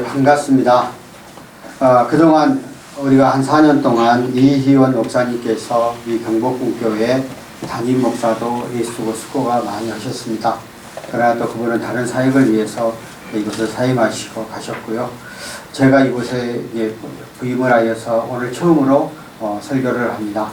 반갑습니다. 그동안 우리가 한 4년 동안 이희원 목사님께서 이 경복궁교회 담임 목사도 애쓰고 수고가 많이 하셨습니다. 그러나 또 그분은 다른 사역을 위해서 이곳을 사임하시고 가셨고요. 제가 이곳에 부임을 하여서 오늘 처음으로 설교를 합니다.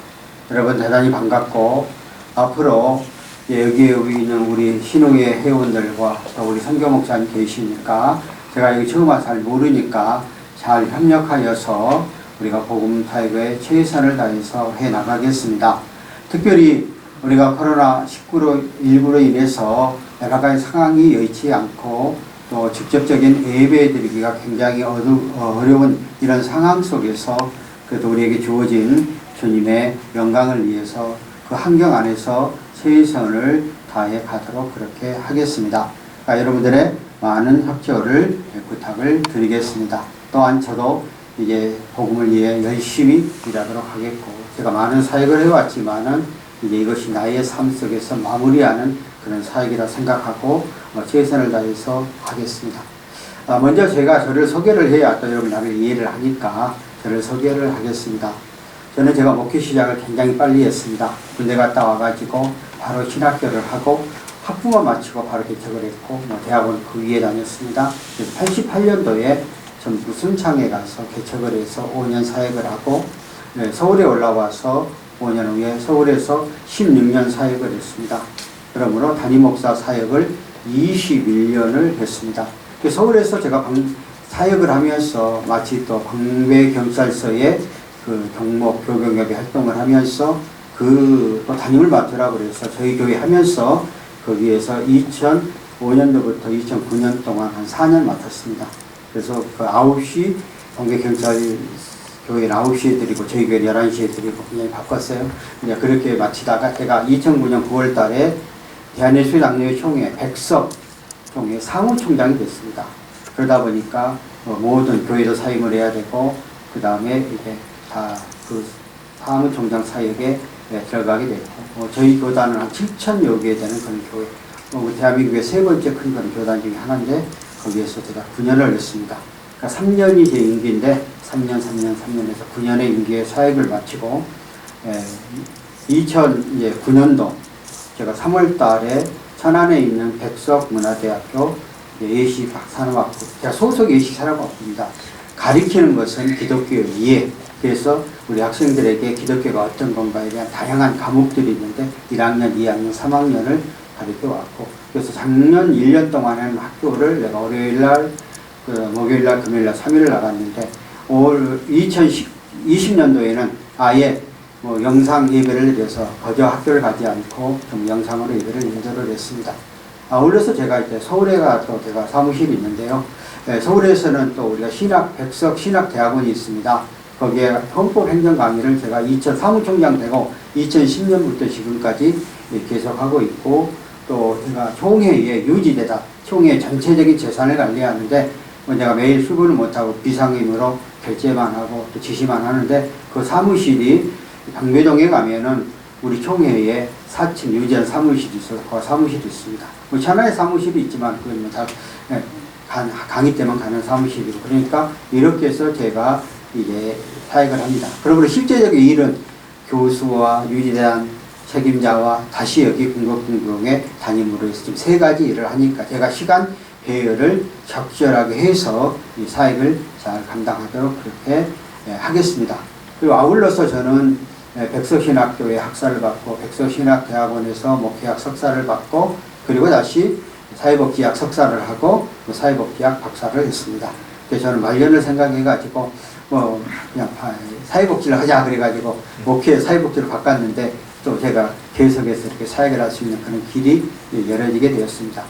여러분 대단히 반갑고 앞으로 여기에 있는 우리 신우의 회원들과 또 우리 선교 목사님 계시니까 제가 여기 처음 와서 잘 모르니까 잘 협력하여서 우리가 복음 사역에 최선을 다해서 해 나가겠습니다. 특별히 우리가 코로나19로 인해서 여러 가지 상황이 여의치 않고 또 직접적인 예배 드리기가 굉장히 어려운 이런 상황 속에서 그래도 우리에게 주어진 주님의 영광을 위해서 그 환경 안에서 최선을 다해 가도록 그렇게 하겠습니다. 여러분들의 많은 협조를 부탁을 드리겠습니다. 또한 저도 이제 복음을 위해 열심히 일하도록 하겠고, 제가 많은 사역을 해왔지만은 이제 이것이 나의 삶 속에서 마무리하는 그런 사역이라 생각하고 최선을 다해서 하겠습니다. 먼저 제가 저를 소개를 해야 또 여러분 나를 이해를 하니까 저를 소개를 하겠습니다. 제가 목회 시작을 굉장히 빨리 했습니다. 군대 갔다 와가지고 바로 신학교를 하고 학부만 마치고 바로 개척을 했고 대학원 그 위에 다녔습니다. 그래서 88년도에 전부 순창에 가서 개척을 해서 5년 사역을 하고 서울에 올라와서 5년 후에 서울에서 16년 사역을 했습니다. 그러므로 담임 목사 사역을 21년을 했습니다. 서울에서 제가 사역을 하면서 마치 또 광배경찰서에 그 경목 교경협의 활동을 하면서 또 담임을 맡으라고 그래서 저희 교회 하면서 거기에서 2005년도부터 2009년 동안 한 4년 맡았습니다. 그래서 그 9시 광배경찰 교회는 9시에 드리고 저희 교회는 11시에 드리고 굉장히 바꿨어요. 그냥 그렇게 마치다가 제가 2009년 9월 달에 대한예수의 장로회 총회 백석 총회 사무총장이 됐습니다. 그러다 보니까 모든 교회도 사임을 해야 되고 그 다음에 이제 다 그 사무총장 사역에 들어가게 됐고 저희 교단은 한 7,000여 개 되는 그런 교회, 대한민국의 세 번째 큰 그런 교단 중에 하나인데 거기에서 제가 9년을 했습니다. 그러니까 3년이 제 임기인데 3년에서 9년의 임기의 사역을 마치고 2009년도 제가 3월 달에 천안에 있는 백석문화대학교 예시산업학부, 제가 소속 예시산업학부입니다. 가리키는 것은 기독교 이해, 그래서 우리 학생들에게 기독교가 어떤 건가에 대한 다양한 과목들이 있는데 1학년, 2학년, 3학년을 가르쳐 왔고, 그래서 작년 1년 동안에는 학교를 내가 월요일날, 목요일날, 금요일날 3일을 나갔는데 올 2020년도에는 아예 영상 예배를 드려서 거저 학교를 가지 않고 좀 영상으로 예배를 인도를 했습니다. 아울러서 제가 이제 서울에 가서 제가 사무실이 있는데요. 서울에서는 또 우리가 백석 신학대학원이 있습니다. 거기에 헌법 행정 강의를 제가 사무총장 되고 2010년부터 지금까지 계속하고 있고, 또 제가 총회에 유지되다, 총회 전체적인 재산을 관리하는데 제가 매일 출근을 못하고 비상임으로 결제만 하고 또 지시만 하는데 그 사무실이 방배동에 가면은 우리 총회에 4층 유지한 사무실이 있어서 그 사무실이 있습니다. 천안에 사무실이 있지만 그건 다 강의 때만 가는 사무실이고, 그러니까 이렇게 해서 제가 이제 사역을 합니다. 그러므로 실제적인 일은 교수와 유지대한 책임자와 다시 여기 군것군경의 담임으로 해서 지금 3가지 일을 하니까 제가 시간 배열을 적절하게 해서 이 사역을 잘 감당하도록 그렇게 하겠습니다. 그리고 아울러서 저는 백석신학교에 학사를 받고 백석신학대학원에서 목회학 석사를 받고 그리고 다시 사회복지학 석사를 하고 사회복지학 박사를 했습니다. 그래서 저는 말년을 생각해가지고 그냥 사회복지를 하자 그래가지고 목회 사회복지로 바꿨는데 또 제가 계속해서 이렇게 사역을 할 수 있는 그런 길이 열어지게 되었습니다.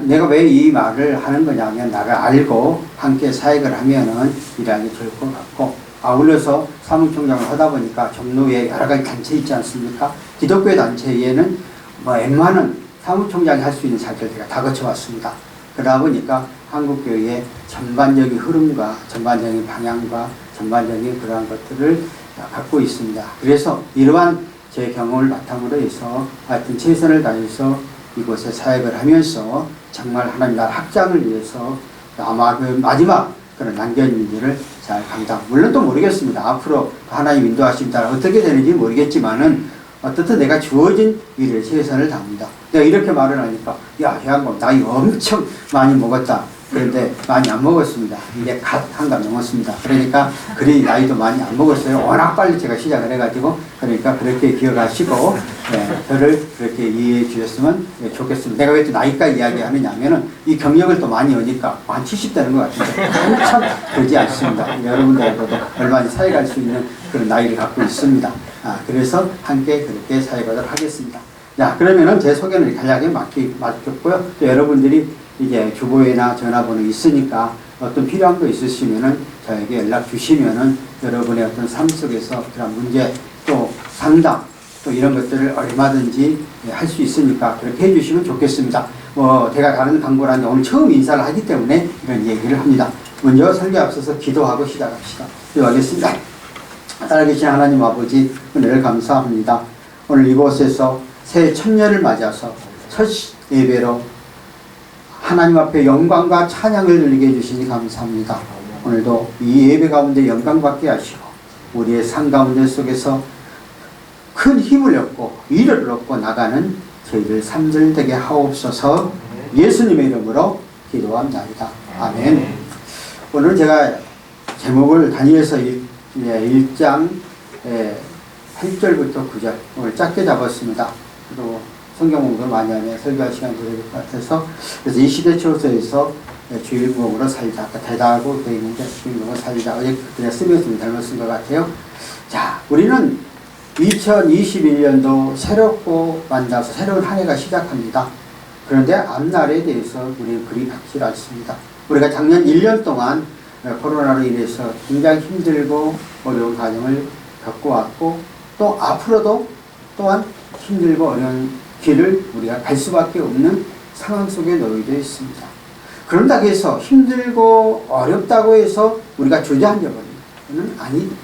내가 왜 이 말을 하는 거냐면 나를 알고 함께 사역을 하면은 일하기 좋을 것 같고, 아울러서 사무총장을 하다 보니까 종로에 여러 가지 단체 있지 않습니까? 기독교 단체에는 웬만한 사무총장이 할 수 있는 자리를 제가 다 거쳐왔습니다. 그러다 보니까 한국교회의 전반적인 흐름과 전반적인 방향과 전반적인 그러한 것들을 갖고 있습니다. 그래서 이러한 제 경험을 바탕으로 해서 하여튼 최선을 다해서 이곳에 사역을 하면서 정말 하나님 나라 확장을 위해서 아마 그 마지막 그런 남겨진 일을 잘 감당. 물론 또 모르겠습니다. 앞으로 하나님 인도하심 따라 어떻게 되는지 모르겠지만은 어떻든 내가 주어진 일을 최선을 다합니다. 내가 이렇게 말을 하니까 야 양반 나이 엄청 많이 먹었다. 그런데 많이 안 먹었습니다. 이제 갓 한갑 넘었습니다. 그러니까 그리 나이도 많이 안 먹었어요. 워낙 빨리 제가 시작을 해가지고 그러니까 그렇게 기억하시고 저를 그렇게 이해해 주셨으면 좋겠습니다. 내가 왜 또 나이까지 이야기하느냐면은 이 경력을 또 많이 오니까 한 70 되는 것 같은데 한참 되지 않습니다. 여러분들하고도 얼마나 사회갈 수 있는 그런 나이를 갖고 있습니다. 그래서 함께 그렇게 사회가도록 하겠습니다. 자, 그러면은 제 소개는 간략하게 맡겼고요. 또 여러분들이 이제 주보에나 전화번호 있으니까 어떤 필요한 거 있으시면은 저에게 연락 주시면은 여러분의 어떤 삶 속에서 그런 문제 또 상담 또 이런 것들을 얼마든지 할 수 있으니까 그렇게 해주시면 좋겠습니다. 제가 다른 광고라는데 오늘 처음 인사를 하기 때문에 이런 얘기를 합니다. 먼저 설교 앞서서 기도하고 시작합시다. 기도하겠습니다. 살아계신 하나님 아버지 은혜를 감사합니다. 오늘 이곳에서 새 천년을 맞아서 첫 예배로 하나님 앞에 영광과 찬양을 드리게 해주시니 감사합니다. 오늘도 이 예배 가운데 영광 받게 하시고 우리의 삶 가운데 속에서 큰 힘을 얻고 위로를 얻고 나가는 저희들 삶들 되게 하옵소서. 예수님의 이름으로 기도합니다. 아멘. 오늘 제가 제목을 다니엘서 1장 8절부터 9절 오늘 짧게 잡았습니다. 그리고 성경 공부를 많이 하면 설교할 시간이 되실 것 같아서 그래서 이 시대 초소에서 주인공으로 살자. 아까 대다하고 되어 있는데 주인공으로 살자. 어제 그냥 쓰면서 잘못 쓴 것 같아요. 자, 우리는 2021년도 새롭고 만나서 새로운 한 해가 시작합니다. 그런데 앞날에 대해서 우리는 그리 확실히 않습니다. 우리가 작년 1년 동안 코로나로 인해서 굉장히 힘들고 어려운 과정을 겪어왔고 또 앞으로도 또한 힘들고 어려운 길을 우리가 갈 수밖에 없는 상황 속에 놓여져 있습니다. 그런다고 해서 힘들고 어렵다고 해서 우리가 주저앉아버리는 것은 아니다.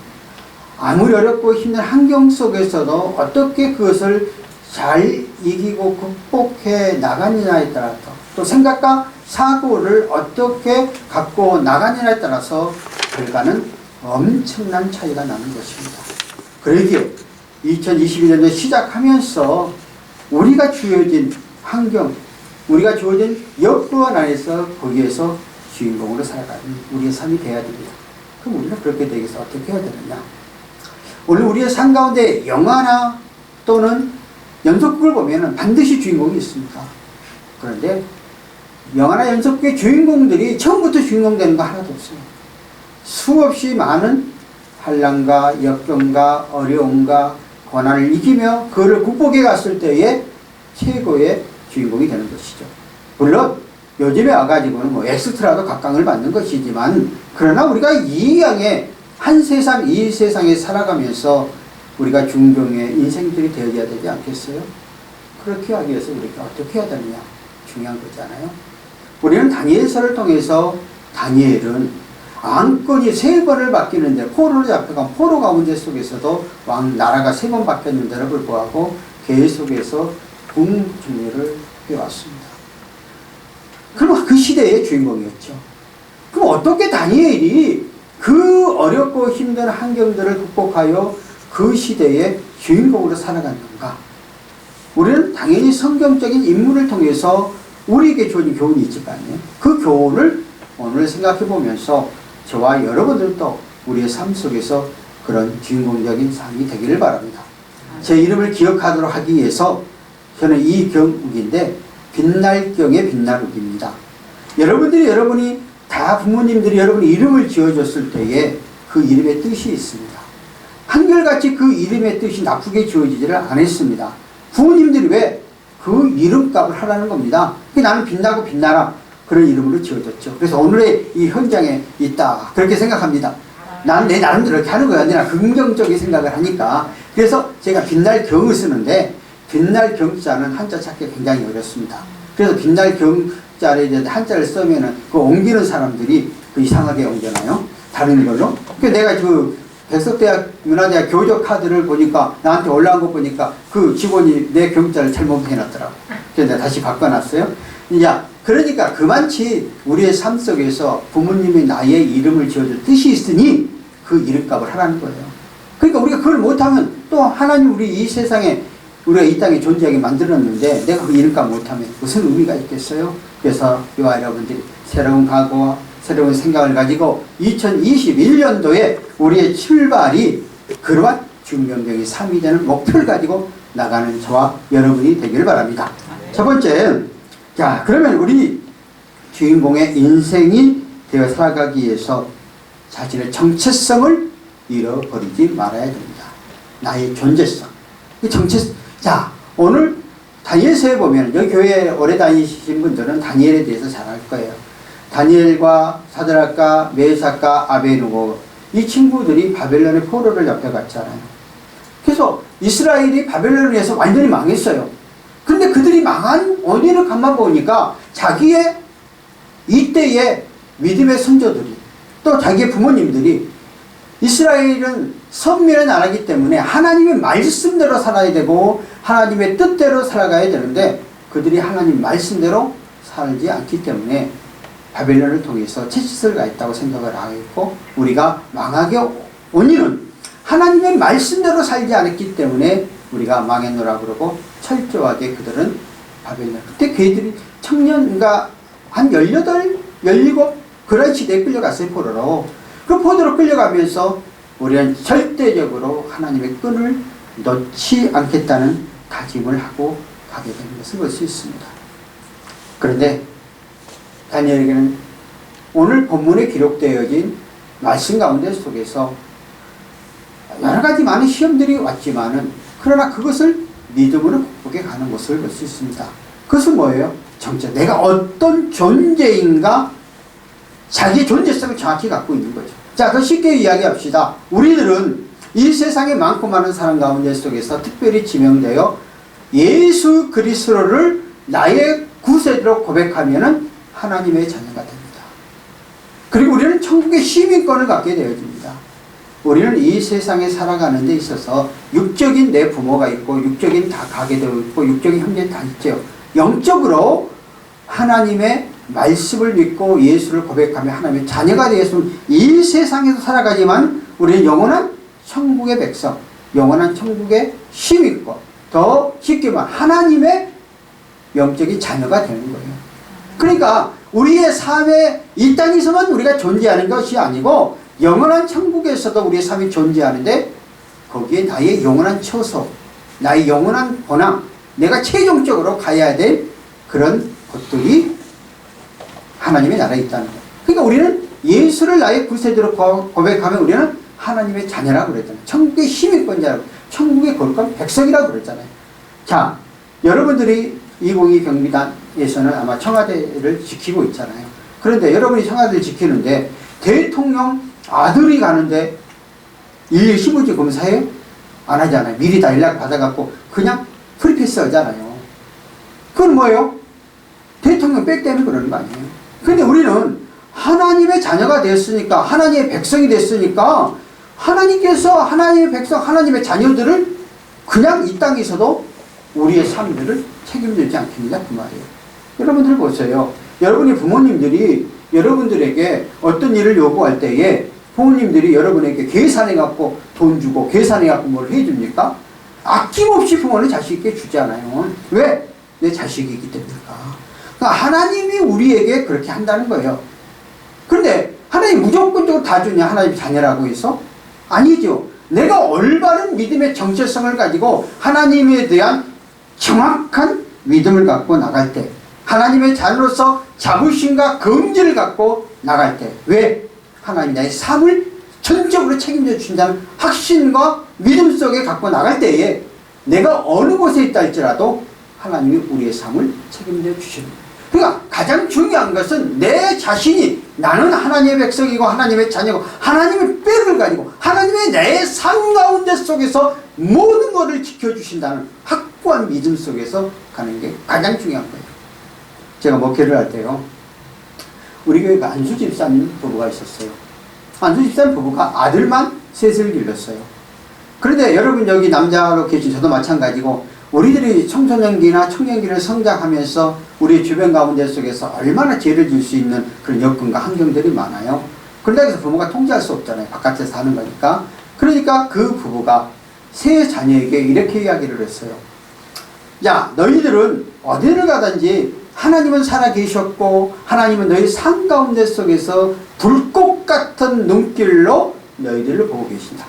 아무리 어렵고 힘든 환경 속에서도 어떻게 그것을 잘 이기고 극복해 나가느냐에 따라서 또 생각과 사고를 어떻게 갖고 나가느냐에 따라서 결과는 엄청난 차이가 나는 것입니다. 그러기에 2021년도 시작하면서 우리가 주어진 환경, 우리가 주어진 여건 안에서 거기에서 주인공으로 살아가는 우리의 삶이 되어야 됩니다. 그럼 우리는 그렇게 되기 위해서 어떻게 해야 되느냐? 오늘 우리의 삶 가운데 영화나 또는 연속극을 보면 반드시 주인공이 있습니다. 그런데 영화나 연속극의 주인공들이 처음부터 주인공 되는 거 하나도 없어요. 수없이 많은 환난과 역경과 어려움과 고난을 이기며 그를 극복해 갔을 때에 최고의 주인공이 되는 것이죠. 물론 요즘에 와가지고는 뭐 엑스트라도 각광을 받는 것이지만 그러나 우리가 이 양의 한 세상 이 세상에 살아가면서 우리가 중종의 인생들이 되어야 되지 않겠어요? 그렇게 하기 위해서 우리가 어떻게 해야 되느냐 중요한 거잖아요. 우리는 다니엘서를 통해서 다니엘은 왕권이 3번을 바뀌는데 포로로 잡혀간 포로 가운데 속에서도 나라가 3번 바뀌었는데도 불구하고 계속해서 궁중리를 해왔습니다. 그럼 그 시대의 주인공이었죠. 그럼 어떻게 다니엘이 그 어렵고 힘든 환경들을 극복하여 그 시대의 주인공으로 살아갔는가? 우리는 당연히 성경적인 인물을 통해서 우리에게 주어진 교훈이 있을 거 아니에요. 그 교훈을 오늘 생각해 보면서 저와 여러분들도 우리의 삶 속에서 그런 주인공적인 삶이 되기를 바랍니다. 제 이름을 기억하도록 하기 위해서 저는 이 경욱인데 빛날경의 빛날욱입니다. 여러분이 다 부모님들이 여러분이 이름을 지어줬을 때에 그 이름의 뜻이 있습니다. 한결같이 그 이름의 뜻이 나쁘게 지어지지를 않았습니다. 부모님들이 왜 그 이름값을 하라는 겁니다. 나는 빛나고 빛나라 그런 이름으로 지어졌죠. 그래서 오늘의 이 현장에 있다 그렇게 생각합니다. 난 내 나름대로 이렇게 하는 거야. 내가 긍정적인 생각을 하니까. 그래서 제가 빛날 경을 쓰는데 빛날 경자는 한자 찾기 굉장히 어렵습니다. 그래서 빛날 경자를 이제 한자를 쓰면은 그 옮기는 사람들이 그 이상하게 옮겨놔요. 다른 걸로. 그래서 내가 그 백석대학 문화대학 교적 카드를 보니까 나한테 올라온 거 보니까 그 직원이 내 경자를 잘못 해놨더라고. 그래서 내가 다시 바꿔놨어요. 이제 그러니까 그만치 우리의 삶 속에서 부모님이 나의 이름을 지어줄 뜻이 있으니 그 이름값을 하라는 거예요. 그러니까 우리가 그걸 못하면 또 하나님 우리 이 세상에 우리가 이 땅에 존재하게 만들었는데 내가 그 이름값 못하면 무슨 의미가 있겠어요? 그래서 이와 여러분들이 새로운 각오와 새로운 생각을 가지고 2021년도에 우리의 출발이 그러한 중경경의 삶이 되는 목표를 가지고 나가는 저와 여러분이 되길 바랍니다. 첫 번째, 자 그러면 우리 주인공의 인생이 되어 살아가기 위해서 자신의 정체성을 잃어버리지 말아야 됩니다. 나의 존재성. 이 자 오늘 다니엘서에 보면 여기 교회에 오래 다니신 분들은 다니엘에 대해서 잘 알 거예요. 다니엘과 사드락과 메삭과 아베누고 이 친구들이 바벨론의 포로를 잡혀갔잖아요. 그래서 이스라엘이 바벨론에 의해서 완전히 망했어요. 근데 그들이 망한 원인을 가만 보니까 자기의 이때의 믿음의 선조들이 또 자기의 부모님들이 이스라엘은 선민의 나라이기 때문에 하나님의 말씀대로 살아야 되고 하나님의 뜻대로 살아가야 되는데 그들이 하나님 말씀대로 살지 않기 때문에 바벨론을 통해서 채찍을 가했다고 생각을 하고 있고 우리가 망하게 원인은 하나님의 말씀대로 살지 않았기 때문에 우리가 망했노라 그러고 철저하게 그들은 바벨론 그때 걔들이 청년인가 한 18, 17 그런 시대에 끌려갔어요. 포로로. 그 포로로 끌려가면서 우리는 절대적으로 하나님의 끈을 놓지 않겠다는 다짐을 하고 가게 되는 것을 볼 수 있습니다. 그런데 다니엘에게는 오늘 본문에 기록되어진 말씀 가운데 속에서 여러 가지 많은 시험들이 왔지만은 그러나 그것을 믿음으로 극복해 가는 것을 볼 수 있습니다. 그것은 뭐예요? 정체. 내가 어떤 존재인가 자기의 존재성을 정확히 갖고 있는 거죠. 자, 더 쉽게 이야기합시다. 우리들은 이 세상에 많고 많은 사람 가운데 속에서 특별히 지명되어 예수 그리스도를 나의 구세주로 고백하면은 하나님의 자녀가 됩니다. 그리고 우리는 천국의 시민권을 갖게 되어집니다. 우리는 이 세상에 살아가는 데 있어서 육적인 내 부모가 있고 육적인 다 가게되어 있고 육적인 형제 다 있죠. 영적으로 하나님의 말씀을 믿고 예수를 고백하며 하나님의 자녀가 되었으면 이 세상에서 살아가지만 우리는 영원한 천국의 백성, 영원한 천국의 시민권, 더 쉽게 말하면 하나님의 영적인 자녀가 되는 거예요. 그러니까 우리의 삶에 이 땅에서만 우리가 존재하는 것이 아니고 영원한 천국에서도 우리의 삶이 존재하는데 거기에 나의 영원한 처소, 나의 영원한 본향, 내가 최종적으로 가야 될 그런 것들이 하나님의 나라에 있다는 거예요. 그러니까 우리는 예수를 나의 구세주로 고백하면 우리는 하나님의 자녀라고 그랬잖아요. 천국의 시민권자라고, 천국의 거룩한 백성이라고 그랬잖아요. 자, 여러분들이 202 경비단에서는 아마 청와대를 지키고 있잖아요. 그런데 여러분이 청와대를 지키는데 대통령 아들이 가는데 일 신분증 검사해요? 안 하잖아요. 미리 다 연락 받아갖고 그냥 프리패스 하잖아요. 그건 뭐예요? 대통령 백 때문에 그러는 거 아니에요? 근데 우리는 하나님의 자녀가 됐으니까, 하나님의 백성이 됐으니까 하나님께서 하나님의 백성, 하나님의 자녀들을 그냥 이 땅에서도 우리의 삶들을 책임지지 않습니다. 그 말이에요. 여러분들 보세요. 여러분의 부모님들이 여러분들에게 어떤 일을 요구할 때에 부모님들이 여러분에게 계산해갖고 돈 주고 계산해갖고 뭘 해줍니까? 아낌없이 부모는 자식에게 주잖아요. 왜? 내 자식이기 때문일까? 그러니까 하나님이 우리에게 그렇게 한다는 거예요. 그런데 하나님 무조건적으로 다 주냐? 하나님 자녀라고 해서? 아니죠. 내가 올바른 믿음의 정체성을 가지고 하나님에 대한 정확한 믿음을 갖고 나갈 때, 하나님의 자녀로서 자부심과 긍지를 갖고 나갈 때, 왜? 하나님이 나의 삶을 전적으로 책임져 주신다는 확신과 믿음 속에 갖고 나갈 때에 내가 어느 곳에 있다 할지라도 하나님이 우리의 삶을 책임져 주십니다. 그러니까 가장 중요한 것은 내 자신이 나는 하나님의 백성이고 하나님의 자녀고 하나님의 백을 가지고 하나님의 내 삶 가운데 속에서 모든 것을 지켜주신다는 확고한 믿음 속에서 가는 게 가장 중요한 거예요. 제가 목회를 할 때요, 우리 교회가 안수 집사님 부부가 있었어요. 안수 집사님 부부가 아들만 셋을 길렀어요. 그런데 여러분 여기 남자로 계신 저도 마찬가지고 우리들이 청소년기나 청년기를 성장하면서 우리 주변 가운데 속에서 얼마나 죄를 질 수 있는 그런 여건과 환경들이 많아요. 그러다 해서 부모가 통제할 수 없잖아요. 바깥에서 사는 거니까. 그러니까 그 부부가 세 자녀에게 이렇게 이야기를 했어요. 야, 너희들은 어디를 가든지 하나님은 살아계셨고 하나님은 너희 삶 가운데 속에서 불꽃 같은 눈길로 너희들을 보고 계신다.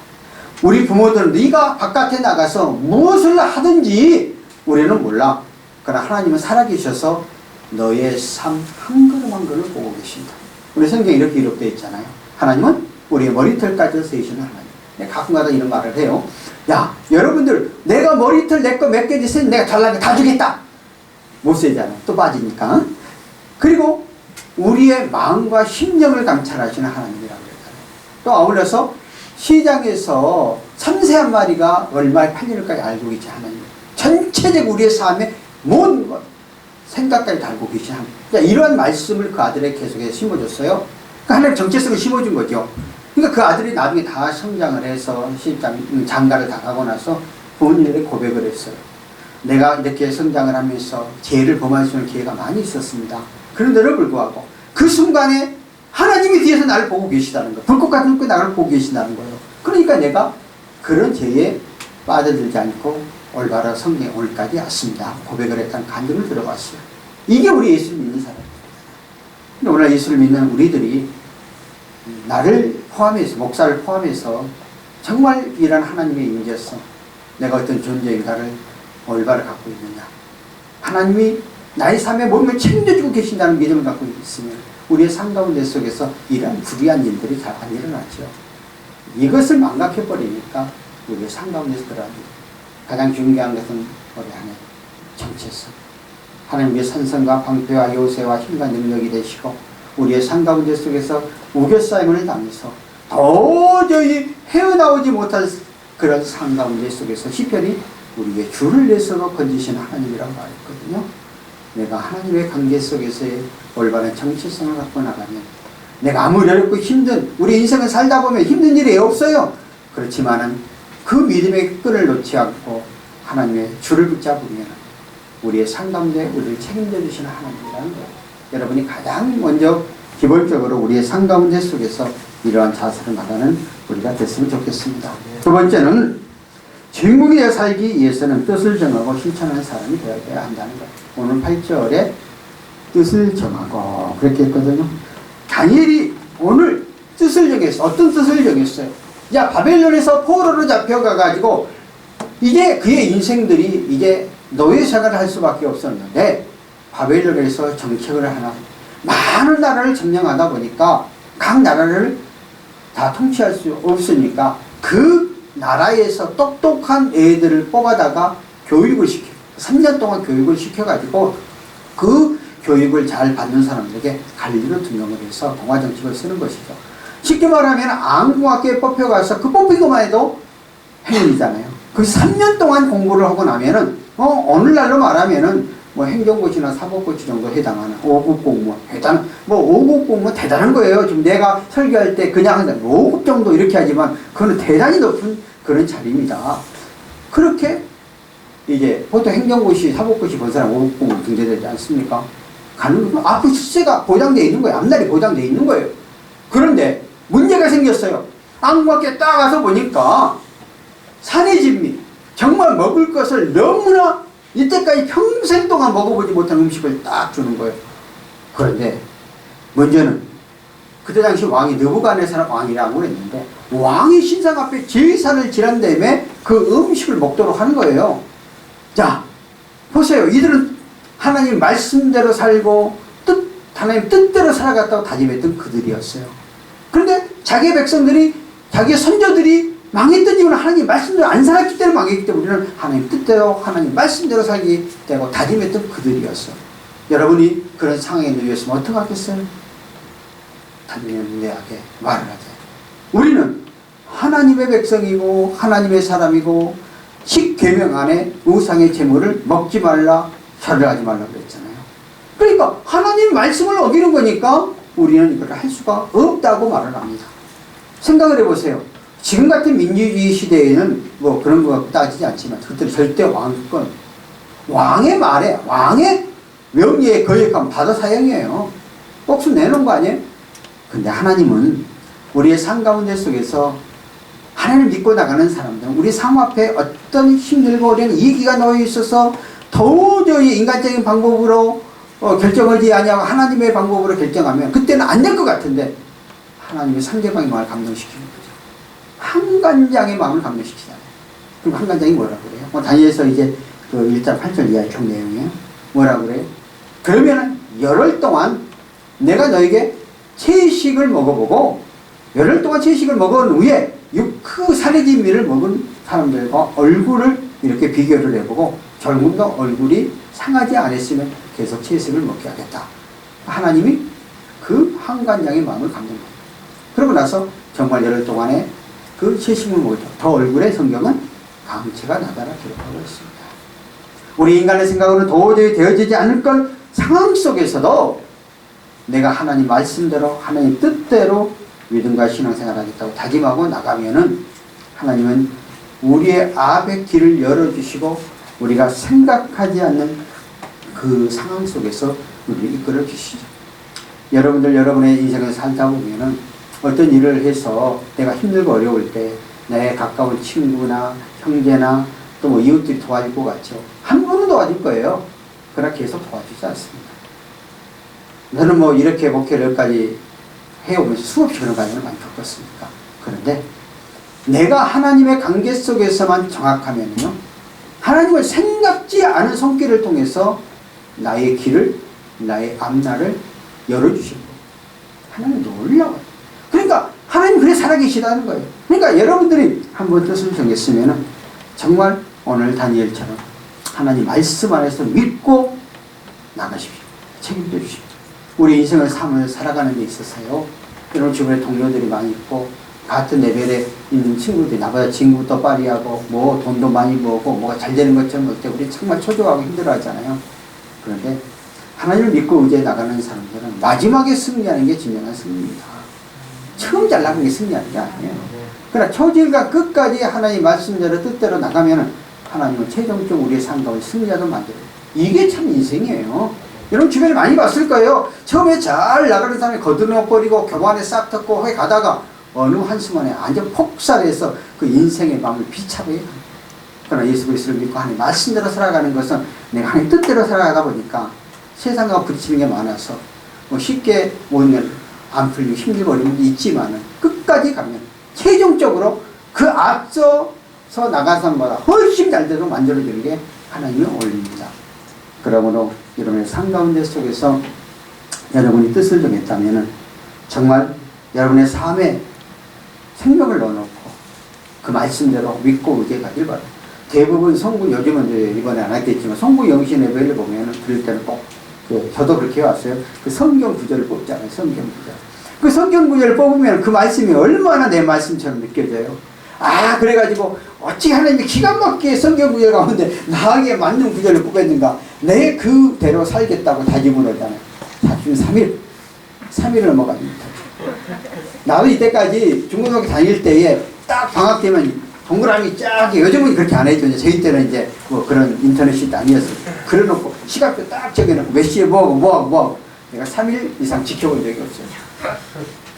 우리 부모들은 네가 바깥에 나가서 무엇을 하든지 우리는 몰라. 그러나 하나님은 살아계셔서 너의 삶 한 걸음 한 걸음 보고 계신다. 우리 성경에 이렇게 기록되어 있잖아요. 하나님은 우리의 머리털까지 세우시는 하나님. 내가 가끔가다 이런 말을 해요. 야, 여러분들 내가 머리털 내 거 몇 개지 있으면 내가 잘난 거 다 주겠다. 못 세잖아요. 또 빠지니까. 그리고 우리의 마음과 심령을 감찰하시는 하나님이라고 그랬잖아요. 또 아울러서 시장에서 참새 한 마리가 얼마에 팔리는까지 알고 계시 하나님. 전체적 우리의 삶의 모든 것, 생각까지 다 알고 계신 하나님. 그러니까 이러한 말씀을 그 아들에게 계속해서 심어줬어요. 그러니까 하나님 정체성을 심어준 거죠. 그러니까 그 아들이 나중에 다 성장을 해서 장가를 다 가고 나서 부모님에게 고백을 했어요. 내가 이렇게 성장을 하면서 죄를 범할 수 있는 기회가 많이 있었습니다. 그런데도 불구하고 그 순간에 하나님이 뒤에서 나를 보고 계시다는 거예요. 불꽃 같은 눈빛 나를 보고 계신다는 거예요. 그러니까 내가 그런 죄에 빠져들지 않고 올바른 성경에 오늘까지 왔습니다. 고백을 했다는 간증을 들어봤어요. 이게 우리 예수를 믿는 사람입니다. 근데 오늘 예수를 믿는 우리들이 나를 포함해서, 목사를 포함해서 정말 이런 하나님의 임재성, 내가 어떤 존재인가를 올바로 갖고 있느냐. 하나님이 나의 삶에 몸을 책임져주고 계신다는 믿음을 갖고 있으면 우리의 삶 가운데 속에서 이러한 불의한 일들이 잘 안 일어나죠. 이것을 망각해버리니까 우리의 삶 가운데서 그러한 일. 가장 중요한 것은 우리 안에 정체성. 하나님의 선성과 방패와 요새와 힘과 능력이 되시고 우리의 삶 가운데 속에서 우겨싸임을 당해서 도저히 헤어나오지 못할 그런 삶 가운데 속에서 시편이 우리의 줄을 내서도 건지시는 하나님이라고 말했거든요. 내가 하나님의 관계 속에서의 올바른 정체성을 갖고 나가면 내가 아무리 어렵고 힘든 우리 인생을 살다 보면 힘든 일이 없어요. 그렇지만은 그 믿음의 끈을 놓지 않고 하나님의 줄을 붙잡으면 우리의 삶 가운데 우리를 책임져 주시는 하나님이라는 거예요. 여러분이 가장 먼저 기본적으로 우리의 삶 가운데 속에서 이러한 자세를 나가는 우리가 됐으면 좋겠습니다. 두 번째는 주인공이 되어 살기 위해서는 뜻을 정하고 실천하는 사람이 되어야 한다는 거예요. 오늘 8절에 뜻을 정하고 그렇게 했거든요. 다니엘이 오늘 뜻을 정했어. 어떤 뜻을 정했어요? 야, 바벨론에서 포로로 잡혀가가지고 이제 그의 인생들이 이제 노예 생활을 할 수밖에 없었는데 바벨론에서 정책을 하나 많은 나라를 점령하다 보니까 각 나라를 다 통치할 수 없으니까 그 나라에서 똑똑한 애들을 뽑아다가 교육을 시켜 3년 동안 교육을 시켜가지고 그 교육을 잘 받는 사람들에게 관리로 등용을 해서 동화정책을 쓰는 것이죠. 쉽게 말하면 앙궁학교에 뽑혀가서 그 뽑히고만 해도 행운이잖아요. 그 3년 동안 공부를 하고 나면은 오늘날로 말하면은 뭐 행정고시나 사법고시 정도 해당하는 5급 공무원 대단 뭐 5급 공무원 대단한 거예요. 지금 내가 설교할 때 그냥 5급 정도 이렇게 하지만 그거는 대단히 높은 그런 자리입니다. 그렇게 이제 보통 행정고시 사법고시 본 사람 5급 공무원 등재되지 않습니까? 가는 거 앞으로 출세가 보장되어 있는 거예요. 앞날이 보장되어 있는 거예요. 그런데 문제가 생겼어요. 앙궁학교에 딱 가서 보니까 사내 진미 정말 먹을 것을 너무나 이때까지 평생 동안 먹어보지 못한 음식을 딱 주는 거예요. 그런데 먼저는 그때 당시 왕이 느부갓네살 왕이라고 했는데 왕이 신상 앞에 제사를 지난 다음에 그 음식을 먹도록 하는 거예요. 자, 보세요. 이들은 하나님 말씀대로 살고 하나님 뜻대로 살아갔다고 다짐했던 그들이었어요. 그런데 자기의 백성들이 자기의 선조들이 망했던 이유는 하나님 말씀대로 안 살았기 때문에 망했기 때문에 우리는 하나님 뜻대로 하나님 말씀대로 살기 때문에 다짐했던 그들이었어. 여러분이 그런 상황에 놓였으면 어떡하겠어요? 단명하게 말을 하자. 우리는 하나님의 백성이고 하나님의 사람이고 10계명 안에 우상의 제물을 먹지 말라 절하지 말라 그랬잖아요. 그러니까 하나님 말씀을 어기는 거니까 우리는 이걸 할 수가 없다고 말을 합니다. 생각을 해보세요. 지금 같은 민주주의 시대에는 뭐 그런 거 따지지 않지만 그때 절대 왕권 왕의 말에, 왕의 명예에 거역하면 바다 사형이에요. 목숨 내놓은 거 아니에요? 근데 하나님은 우리의 삶 가운데 속에서 하나님을 믿고 나가는 사람들은 우리 삶 앞에 어떤 힘들고 어려운 위기가 놓여 있어서 도저히 인간적인 방법으로 결정하지 아니하고 하나님의 방법으로 결정하면 그때는 안 될 것 같은데 하나님이 상대방의 마음을 감동시키는 거죠. 한간장의 마음을 감동시키잖아요. 그럼 한간장이 뭐라고 그래요? 다니엘서 이제 그 1장 8절 이하의 총 내용이에요. 뭐라고 그래요? 그러면은 열흘 동안 내가 너에게 채식을 먹어보고 열흘 동안 채식을 먹은 후에 그 사례진미를 먹은 사람들과 얼굴을 이렇게 비교를 해보고 조금 더 얼굴이 상하지 않았으면 계속 채식을 먹게 하겠다. 하나님이 그 한간장의 마음을 감동합니다. 그러고 나서 정말 열흘 동안에 그 채식을 먹었죠. 더 얼굴에 성경은 강체가 나타나 기록하고 있습니다. 우리 인간의 생각으로는 도저히 되어지지 않을 걸 상황 속에서도 내가 하나님 말씀대로 하나님 뜻대로 믿음과 신앙생활을 하겠다고 다짐하고 나가면은 하나님은 우리의 앞의 길을 열어주시고 우리가 생각하지 않는 그 상황 속에서 우리를 이끌어 주시죠. 여러분들 여러분의 인생을 살다 보면은 어떤 일을 해서 내가 힘들고 어려울 때 내 가까운 친구나 형제나 또 뭐 이웃들이 도와줄 것 같죠. 한 분은 도와줄 거예요. 그러나 계속 도와주지 않습니다. 저는 뭐 이렇게 목회를 여기까지 해오면서 수없이 그런 과정을 많이 겪었으니까. 그런데 내가 하나님의 관계 속에서만 정확하면요, 하나님을 생각지 않은 손길을 통해서 나의 길을, 나의 앞날을 열어주신 거예요. 하나님 놀라워요. 그러니까 하나님 그래 살아계시다는 거예요. 그러니까 여러분들이 한번 뜻을 정했으면 정말 오늘 다니엘처럼 하나님 말씀 안에서 믿고 나가십시오. 책임져 주십시오. 우리 인생을 삶을 살아가는 데 있어서요, 여러분 주변에 동료들이 많이 있고 같은 레벨에 있는 친구들이 나보다 친구도 빨리 하고 뭐 돈도 많이 벌고 뭐가 잘 되는 것처럼 볼 때 우리 정말 초조하고 힘들어하잖아요. 그런데 하나님을 믿고 의지해 나가는 사람들은 마지막에 승리하는 게 진정한 승리입니다. 처음 잘 나가는 게 승리하는 게 아니에요. 그러나 초질과 끝까지 하나님 말씀대로 뜻대로 나가면 하나님은 최종적으로 우리의 삶 가운데 승리자도 만들어요. 이게 참 인생이에요. 여러분 주변에 많이 봤을 거예요. 처음에 잘 나가는 사람이 거들어버리고 교만에 싹 덮고 거기 가다가 어느 한순간에 완전 폭살해서 그 인생의 마음을 비참하게 합니다. 그러나 예수 그리스도를 믿고 하나님 말씀대로 살아가는 것은 내가 하나님 뜻대로 살아가다 보니까 세상과 부딪히는 게 많아서 뭐 쉽게 오면 안 풀리고 힘들고 어려움도 있지만은 끝까지 가면 최종적으로 그 앞서서 나간 사람보다 훨씬 잘 되도록 만들어주는 게 하나님의 원리입니다. 그러므로 여러분의 삶 가운데 속에서 여러분이 뜻을 정했다면은 정말 여러분의 삶에 생명을 넣어놓고 그 말씀대로 믿고 의지하길 바랍니다. 대부분 성부, 요즘은 이번에 안 했겠지만 성부 영신 예배를 보면은 그럴 때는 꼭 저도 그렇게 해왔어요. 그 성경 구절을 뽑잖아요. 성경 구절. 그 성경 구절을 뽑으면 그 말씀이 얼마나 내 말씀처럼 느껴져요. 아, 그래가지고 어찌 하나님이 기가 막히게 성경 구절 가운데 나에게 맞는 구절을 뽑았는가. 내 그대로 살겠다고 다짐을 하잖아요. 3일을 넘어갑니다. 나도 이때까지 중고등학교 다닐 때에 딱 방학 되면 동그라미 쫙, 요즘은 그렇게 안 해줘. 저희 때는 이제 뭐 그런 인터넷이 아니었어요. 그래놓고 시각표 딱 적여놓고 몇 시에 뭐하고 내가 3일 이상 지켜본 적이 없어요.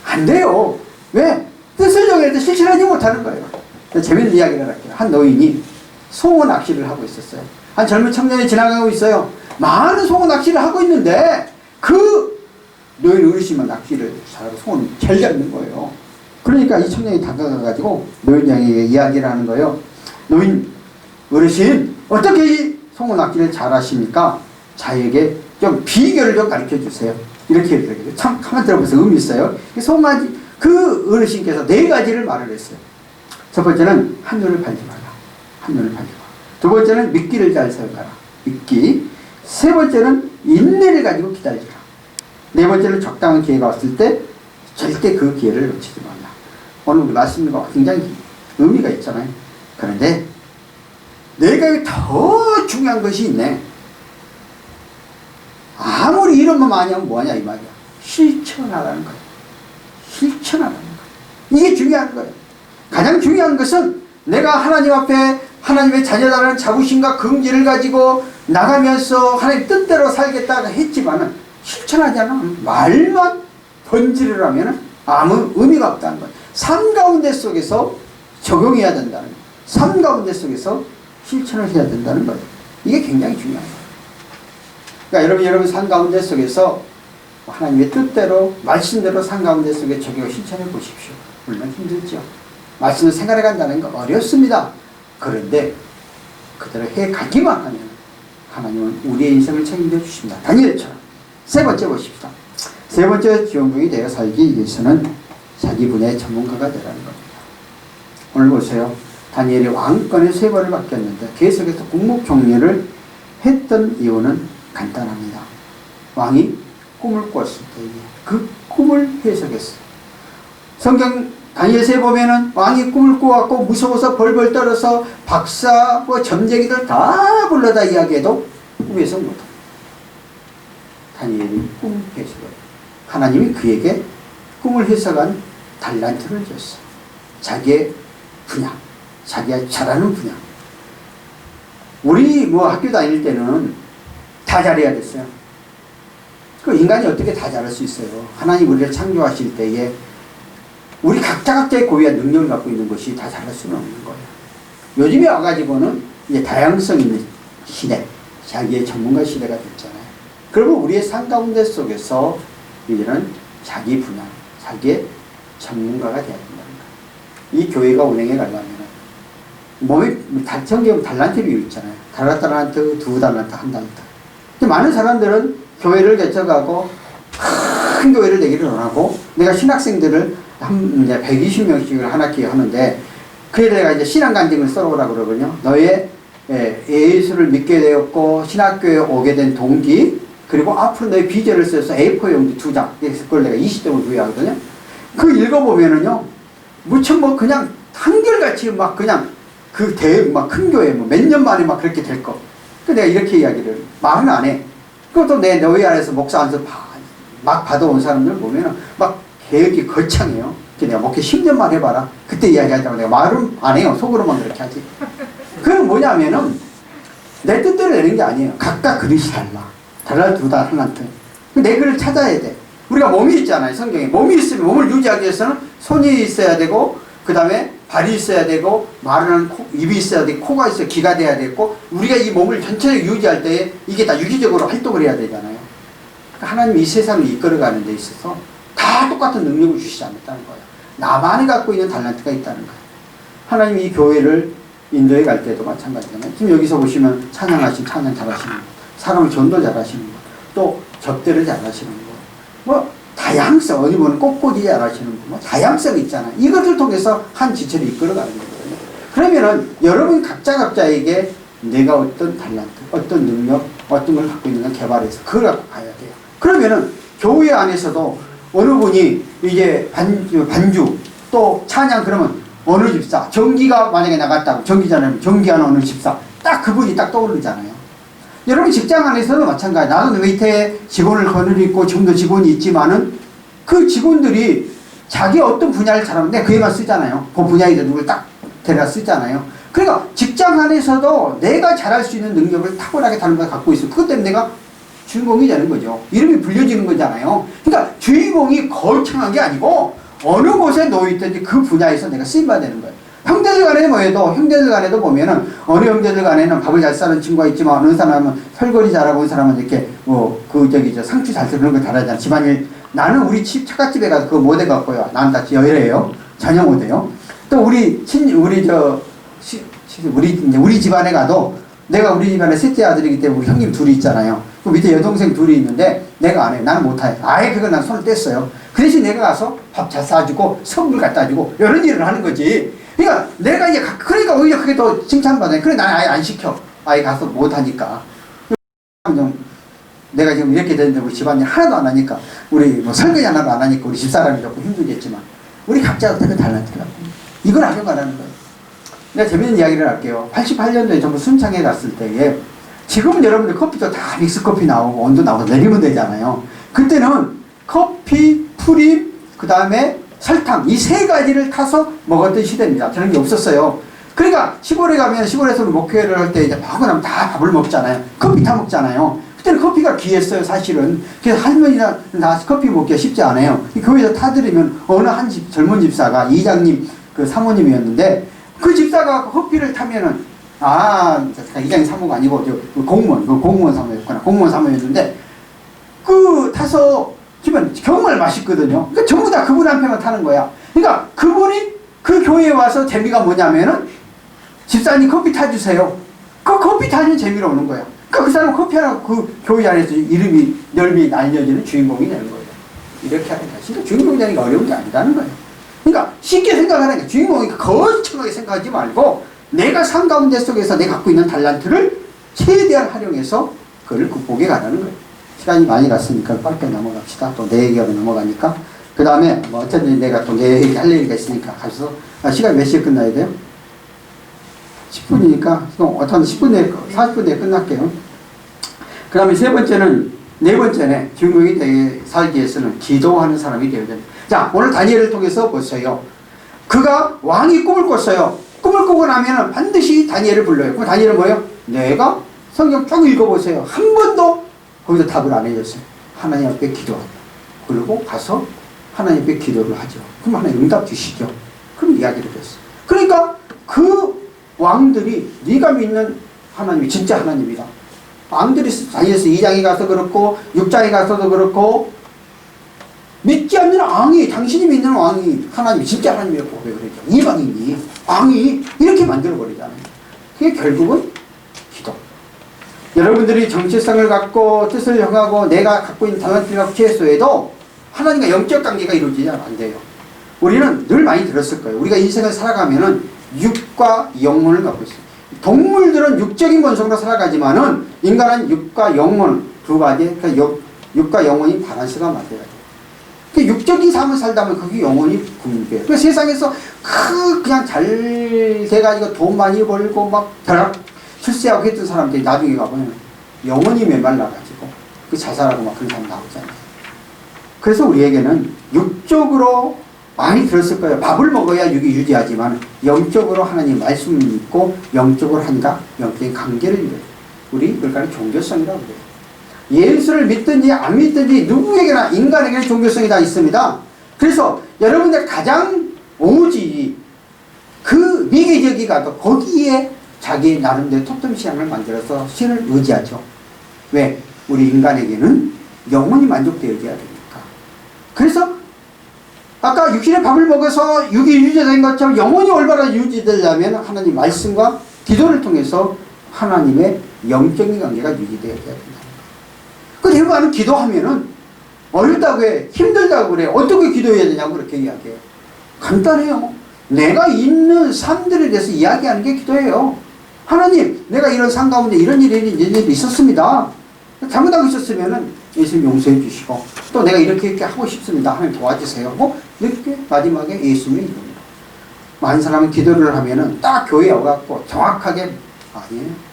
안 돼요. 왜? 뜻을 정했는데 실천하지 못하는 거예요. 재밌는 이야기를 할게요. 한 노인이 송어 낚시를 하고 있었어요. 한 젊은 청년이 지나가고 있어요. 많은 송어 낚시를 하고 있는데 그 노인 어르신만 낚시를 잘하고 송어는 잘 잡는 거예요. 그러니까 이 청년이 다가가가지고 노인장에게 이야기를 하는 거예요. 노인 어르신, 어떻게 이 송어 낚시를 잘하십니까? 자에게 좀 비결을 좀 가르쳐 주세요. 이렇게 얘기해요. 참 가만 들어보세요. 의미 있어요. 송아지, 그 어르신께서 4가지를 말을 했어요. 첫 번째는 한눈을 팔지 마라. 한눈을 팔지 마라. 두 번째는 미끼를 잘 세워가라. 미끼. 세 번째는 인내를 가지고 기다리라. 네 번째는 적당한 기회가 왔을 때 절대 그 기회를 놓치지 말라. 오늘 우리 말씀과 굉장히 의미가 있잖아요. 그런데 내가 더 중요한 것이 있네. 아무리 이런만 많이 하면 뭐하냐 이 말이야. 실천하라는 거예요. 실천하라는 거예요. 이게 중요한 거예요. 가장 중요한 것은 내가 하나님 앞에 하나님의 자녀라는 자부심과 긍지를 가지고 나가면서 하나님 뜻대로 살겠다고 했지만은 실천하지 않으면 말만 번지를 하면 아무 의미가 없다는 거예요. 삶 가운데 속에서 적용해야 된다는 거예요. 삶 가운데 속에서 실천을 해야 된다는 거예요. 이게 굉장히 중요한 거예요. 그러니까 여러분 삶 가운데 속에서 하나님의 뜻대로 말씀대로 삶 가운데 속에 적용을 실천해 보십시오. 물론 힘들죠. 말씀을 생활해 간다는 거 어렵습니다. 그런데 그대로 해 가기만 하면 하나님은 우리의 인생을 책임져 주십니다. 다니엘처럼. 세 번째 보십시다. 세 번째 주인공이 되어 살기 위해서는 자기 분야의 전문가가 되라는 겁니다. 오늘 보세요. 다니엘이 왕권의 세 번을 바뀌었는데 계속해서 국무총리를 했던 이유는 간단합니다. 왕이 꿈을 꿨을 때에 그 꿈을 해석했어요. 성경 다니엘서에 보면은 왕이 꿈을 꾸었고 무서워서 벌벌 떨어서 박사, 점쟁이들 다 불러다 이야기해도 꿈 해석 못합니다. 다니엘이 꿈 해석을 하나님이 그에게 꿈을 해석한 달란트를 줬어요. 자기의 분야, 자기가 잘하는 분야. 우리 학교 다닐 때는 다 잘해야 됐어요. 그 인간이 어떻게 다 잘할 수 있어요? 하나님 우리를 창조하실 때에 우리 각자의 고유한 능력을 갖고 있는 것이 다 잘할 수는 없는 거예요. 요즘에 와가지고는 이제 다양성 있는 시대, 자기의 전문가 시대가 됐잖아요. 그리고 우리의 삶 가운데 속에서 이제는 자기 분야, 자기의 전문가가 되어야 된다는 거예요. 이 교회가 운행해 가려면 몸에 성경 달란트 비유 있잖아요. 달란트, 2달란트, 1달란트. 많은 사람들은 교회를 개척하고 큰 교회를 내기를 원하고 내가 신학생들을 이제 120명씩을 한 학기에 하는데 그래서 내가 이제 신앙간증을 써오라고 그러거든요. 너의 예수를 믿게 되었고 신학교에 오게 된 동기 그리고 앞으로 너의 비전을 써서 A4 용지 2장 그걸 내가 20점을 부여하거든요. 그 읽어보면은요 무척 그냥 한결같이 그냥 큰 교회 몇 년 만에 그렇게 될 거. 그 내가 이렇게 이야기를 말은 안 해. 그것도 내 너희 안에서 목사 안에서 막 받아온 사람들 보면은 개혁이 거창해요. 내가 목회 10년만 해봐라. 그때 이야기하자고 내가 말은 안 해요. 속으로만 그렇게 하지. 그건 뭐냐면은 내 뜻대로 내는 게 아니에요. 각각 그릇이 달라. 달라 2달 하나한테. 내 글을 찾아야 돼. 우리가 몸이 있잖아요. 성경에. 몸이 있으면 몸을 유지하기 위해서는 손이 있어야 되고 그 다음에 발이 있어야 되고 말하는 입이 있어야 되고 코가 있어야 기가 돼야 되고 우리가 이 몸을 전체적으로 유지할 때 이게 다 유기적으로 활동을 해야 되잖아요. 그러니까 하나님이 이 세상을 이끌어가는 데 있어서 다 똑같은 능력을 주시지 않았다는 거예요. 나만이 갖고 있는 달란트가 있다는 거예요. 하나님이 이 교회를 인도에 갈 때도 마찬가지잖아요. 지금 여기서 보시면 찬양 잘하시는 거, 사람을 전도 잘하시는 거, 또 접대를 잘하시는 거, 다양성, 어디 보면 꽃꽂이 잘하시는 거, 다양성이 있잖아요. 이것을 통해서 한 지체를 이끌어가는 거거든요. 그러면은 여러분 각자에게 내가 어떤 달란트, 어떤 능력, 어떤 걸 갖고 있는가 개발해서 그걸 갖고 가야 돼요. 그러면은 교회 안에서도 어느 분이 이제 반주 또 찬양 그러면 어느 집사 전기가 만약에 나갔다고 전기잖아요. 전기하는 어느 집사 딱 그분이 딱 떠오르잖아요. 여러분 직장 안에서도 마찬가지. 나도 밑에 직원을 거느리고 지금도 직원이 있지만은 그 직원들이 자기 어떤 분야를 잘하는데 그 애만 쓰잖아요. 그 분야에 누굴 딱 데려 쓰잖아요. 그러니까 직장 안에서도 내가 잘할 수 있는 능력을 탁월하게 다른 걸 갖고 있어. 그것 때문에 내가 주인공이 되는 거죠. 이름이 불려지는 거잖아요. 그러니까 주인공이 거창한 게 아니고 어느 곳에 놓여있든지 그 분야에서 내가 쓰임받아야 되는 거예요. 형제들 간에 뭐해도 형제들 간에도 보면은 어느 형제들 간에는 밥을 잘 싸는 친구가 있지만 어느 사람은 설거지 잘하고 어느 사람은 이렇게 상추 잘 쓰는 거 잘하잖아. 집안일. 나는 우리 집 처갓집에 가서 그거 못 해갖고요. 나는 다 여이래요. 전혀 못해요. 또 우리 집안에 가도 내가 우리 집안에 셋째 아들이기 때문에 우리 형님 둘이 있잖아요. 그 밑에 여동생 둘이 있는데 내가 안 해요. 나는 못해. 아예 그거 난 손을 뗐어요. 그 대신 내가 가서 밥 잘 싸주고 선물 갖다 주고 이런 일을 하는 거지. 그러니까 내가 이제 그러니까 오히려 그게 더 칭찬받아요. 그래 나는 아예 안 시켜. 아예 가서 못하니까. 내가 지금 이렇게 됐는데 우리 집안일 하나도 안 하니까 우리 설거지 하나도 안 하니까 우리 집사람이 조금 힘들겠지만 우리 각자가 되게 달라지더라고. 이걸 알려가라는 거예요. 내가 재밌는 이야기를 할게요. 88년도에 전부 순창에 갔을 때에 지금은 여러분들 커피도 다 믹스커피 나오고 온도 나오고 내리면 되잖아요. 그때는 커피, 프림, 그 다음에 설탕 이 세 가지를 타서 먹었던 시대입니다. 저런 게 없었어요. 그러니까 시골에 가면 시골에서 목회를 할 때 이제 하고 나면 다 밥을 먹잖아요. 커피 타 먹잖아요. 그때는 커피가 귀했어요, 사실은. 그래서 할머니나 다 커피 먹기가 쉽지 않아요. 교회에서 타드리면 어느 한 집, 젊은 집사가 이장님, 그 사모님이었는데 그 집사가 커피를 타면은 이장님 사모가 아니고 공무원 사모였구나. 공무원 사모였는데 그 타서 기면 정말 맛있거든요. 그러니까 전부 다 그분 한테만 타는 거야. 그러니까 그분이 그 교회에 와서 재미가 뭐냐면은 집사님 커피 타주세요. 그 커피 타는 재미로 오는 거야. 그러니까 그 사람은 커피 하나 그 교회 안에서 이름이 널리 알려지는 주인공이 되는 거예요. 이렇게 하는 거야. 진짜 주인공이 되는 게 어려운 게 아니라는 거예요. 그러니까 쉽게 생각하는 게 주인공이 거창하게 생각하지 말고 내가 삶 가운데 속에서 내가 갖고 있는 달란트를 최대한 활용해서 그걸 극복해 가라는 거예요. 시간이 많이 갔으니까 빨리 넘어갑시다. 또 내 얘기하러 넘어가니까. 그 다음에 뭐 어쨌든 내가 또 내 얘기 할 얘기가 있으니까 가서 시간 몇 시에 끝나야 돼요? 10분이니까 어떤 10분 내에 40분 내에 끝날게요. 그 다음에 네 번째는 주인공이 살기 위해서는 기도하는 사람이 되어야 됩니다. 자, 오늘 다니엘을 통해서 보세요. 그가 왕이 꿈을 꿨어요. 꿈을 꾸고 나면은 반드시 다니엘을 불러요. 그럼 다니엘은 뭐예요? 내가 성경 쭉 읽어보세요. 한 번도 거기서 답을 안 해줬어요. 하나님 앞에 기도하고 그리고 가서 하나님 앞에 기도를 하죠. 그럼 하나님 응답 주시죠. 그럼 이야기를 했어요. 그러니까 그 왕들이 네가 믿는 하나님이 진짜 하나님이다. 왕들이 다니엘서 2장에 가서 그렇고 6장에 가서도 그렇고 믿지 않는 왕이 당신이 믿는 왕이 하나님이 진짜 하나님이라고 고백을 했죠. 이방인이 왕이 이렇게 만들어버리잖아요. 그게 결국은 기도. 여러분들이 정체성을 갖고 뜻을 정하고 내가 갖고 있는 달란트를 갖고 취했어도 하나님과 영적 관계가 이루어지지 안 돼요. 우리는 늘 많이 들었을 거예요. 우리가 인생을 살아가면은 육과 영혼을 갖고 있어요. 동물들은 육적인 본성으로 살아가지만은 인간은 육과 영혼 두 가지, 그러니까 육과 영혼이 밸런스가 맞아야 돼요. 육적인 삶을 살다면 그게 영혼이 붕괴해요. 그래서 세상에서 그냥 잘 돼가지고 돈 많이 벌고 막 출세하고 했던 사람들이 나중에 가보면 영혼이 메말라가지고 그 자살하고 막 그런 사람 나오잖아요. 그래서 우리에게는 육적으로 많이 들었을 거예요. 밥을 먹어야 육이 유지하지만 영적으로 하나님 말씀을 믿고 영적으로 한가 영적인 관계를 이뤄요. 우리 그러니까 종교성이라고 그래요. 예수를 믿든지 안 믿든지 누구에게나 인간에게는 종교성이 다 있습니다. 그래서 여러분들 가장 오지 그 미개적이 가도 거기에 자기 나름대로 토템신앙을 만들어서 신을 의지하죠. 왜? 우리 인간에게는 영혼이 만족되어져야 되니까. 그래서 아까 육신의 밥을 먹어서 육이 유지된 것처럼 영혼이 올바로 유지되려면 하나님 말씀과 기도를 통해서 하나님의 영적인 관계가 유지되어야 된다. 그래서 여러분 기도하면은 어렵다고 해, 힘들다고 그래. 어떻게 기도해야 되냐고 그렇게 이야기해요. 간단해요. 내가 있는 삶들에 대해서 이야기하는 게 기도예요. 하나님, 내가 이런 삶 가운데 이런 일이 있었습니다. 잘못하고 있었으면은 예수님 용서해 주시고 또 내가 이렇게 하고 싶습니다. 하나님 도와주세요. 이렇게 마지막에 예수님이 이릅니다. 많은 사람은 기도를 하면은 딱 교회에 와갖고 정확하게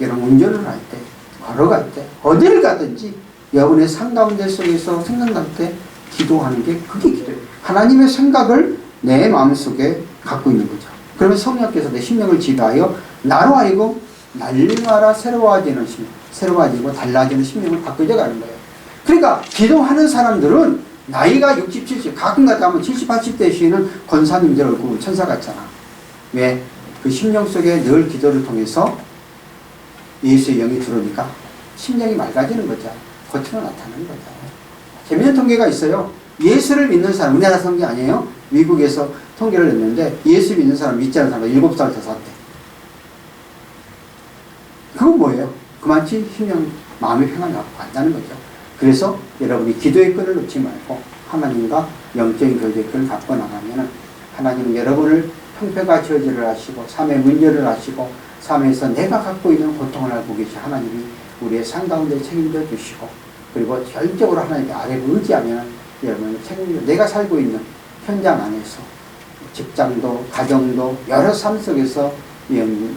여러분 운전을 할 때, 걸어갈 때, 어디를 가든지 여러분의 삶 가운데 속에서 생각날 때 기도하는 게 그게 기도예요. 하나님의 생각을 내 마음속에 갖고 있는 거죠. 그러면 성령께서 내 심령을 지배하여 나로 하여금 날마다 새로워지는 심령, 새로워지고 달라지는 심령을 바꿔져 가는 거예요. 그러니까 기도하는 사람들은 나이가 60, 70, 가끔 가다 하면 70, 80대시는 권사님들 얼굴 천사 같잖아. 왜? 그 심령 속에 늘 기도를 통해서 예수의 영이 들어오니까 심령이 맑아지는 거죠. 겉으로 나타나는 거죠. 재미있는 통계가 있어요. 예수를 믿는 사람, 우리나라 성경 아니에요? 미국에서 통계를 냈는데 예수 믿는 사람, 믿지 않는 사람이 7살 더 샀대. 그건 뭐예요? 그만치 심령, 마음의 평안을 갖고 간다는 거죠. 그래서 여러분이 기도의 끈을 놓지 말고 하나님과 영적인 교제의 끈을 갖고 나가면 하나님은 여러분을 평평과 저지를 하시고 삶의 문제를 하시고 삶에서 내가 갖고 있는 고통을 알고 계신 하나님이 우리의 삶 가운데 책임져 주시고 그리고 결정적으로 하나님의 아래를 의지하면 여러분의 책임져 내가 살고 있는 현장 안에서 직장도 가정도 여러 삶 속에서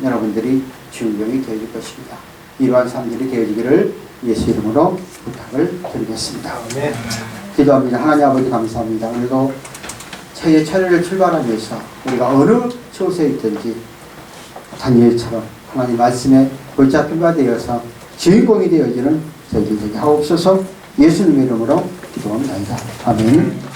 여러분들이 주인공이 되어질 것입니다. 이러한 삶들이 되어지기를 예수 이름으로 부탁을 드리겠습니다. 네. 기도합니다. 하나님 아버지 감사합니다. 오늘도 저희의 철회를 출발하면서 우리가 어느 처소에 있든지 다니엘처럼 하나님 말씀에 붙잡힌 바 되어서 주인공이 되어지는 저희들에게 하옵소서. 예수님의 이름으로 기도합니다. 아멘.